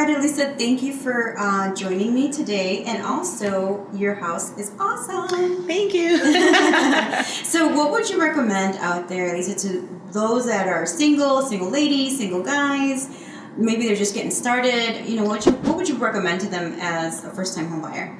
right, Elisa, thank you for joining me today. And also, your house is awesome. Thank you. So what would you recommend out there, Elisa, to those that are single ladies, single guys, maybe they're just getting started? You know, what would you recommend to them as a first-time home buyer?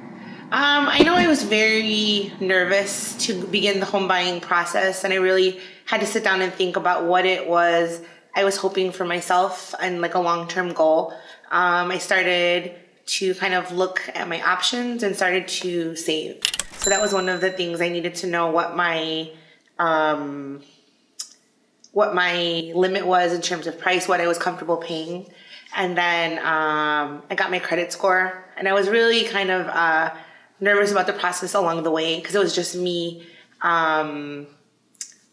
I know I was very nervous to begin the home buying process, and I really had to sit down and think about what it was I was hoping for myself and like a long-term goal. I started to kind of look at my options and started to save. So that was one of the things I needed to know what my limit was in terms of price, what I was comfortable paying. And then I got my credit score, and I was really kind of nervous about the process along the way because it was just me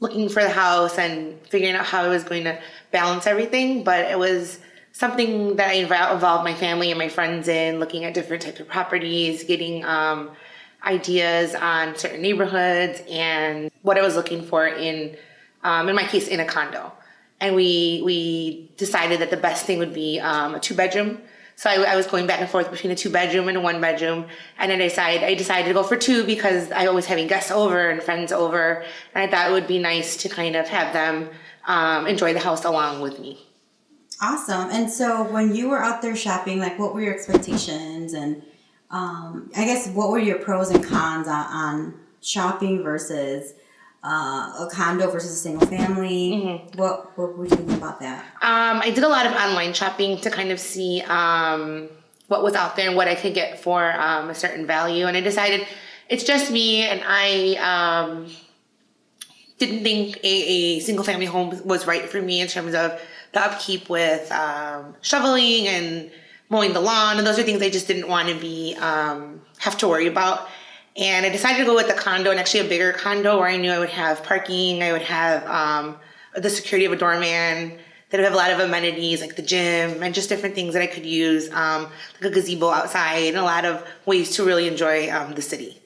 looking for the house and figuring out how I was going to balance everything. But it was something that I involved my family and my friends in, looking at different types of properties, getting ideas on certain neighborhoods and what I was looking for in my case, in a condo. And we decided that the best thing would be a 2-bedroom. So I was going back and forth between a 2-bedroom and a 1-bedroom. And then I decided to go for 2 because I was having guests over and friends over. And I thought it would be nice to kind of have them enjoy the house along with me. Awesome. And so when you were out there shopping, like what were your expectations? And I guess what were your pros and cons on shopping versus a condo versus a single family? Mm-hmm. What would you think about that? I did a lot of online shopping to kind of see what was out there and what I could get for a certain value. And I decided it's just me, and I didn't think a single family home was right for me in terms of the upkeep with shoveling and mowing the lawn. And those are things I just didn't want to be have to worry about. And I decided to go with a condo, and actually a bigger condo where I knew I would have parking, I would have the security of a doorman, that would have a lot of amenities like the gym and just different things that I could use, like a gazebo outside, and a lot of ways to really enjoy the city.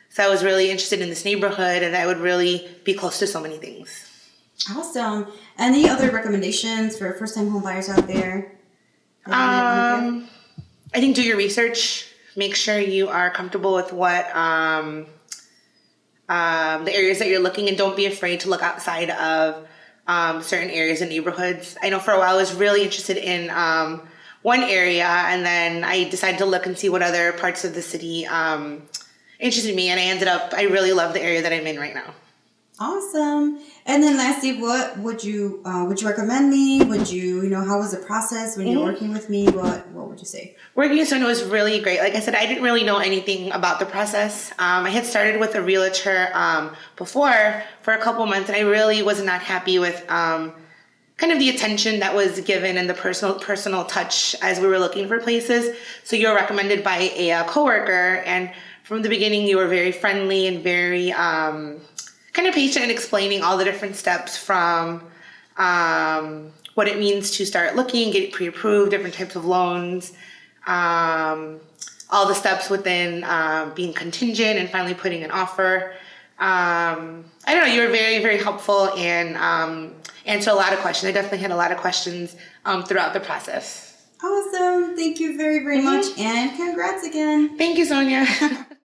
So I was really interested in this neighborhood, and I would really be close to so many things. Awesome. Any other recommendations for first-time home buyers out there? I think do your research. Make sure you are comfortable with what the areas that you're looking in. Don't be afraid to look outside of certain areas and neighborhoods. I know for a while I was really interested in one area, and then I decided to look and see what other parts of the city interested me, and I really love the area that I'm in right now. Awesome. And then lastly, what would you recommend me? Would you, how was the process when you were working with me? What would you say? Working with someone was really great. Like I said, I didn't really know anything about the process. I had started with a realtor before for a couple months, and I really was not happy with kind of the attention that was given and the personal touch as we were looking for places. So you were recommended by a coworker, and from the beginning you were very friendly and very kind of patient in explaining all the different steps from what it means to start looking, get pre-approved, different types of loans, all the steps within being contingent and finally putting an offer. I don't know, you were very, very helpful and answered a lot of questions. I definitely had a lot of questions throughout the process. Awesome. Thank you very, very much. And congrats again. Thank you, Sonia.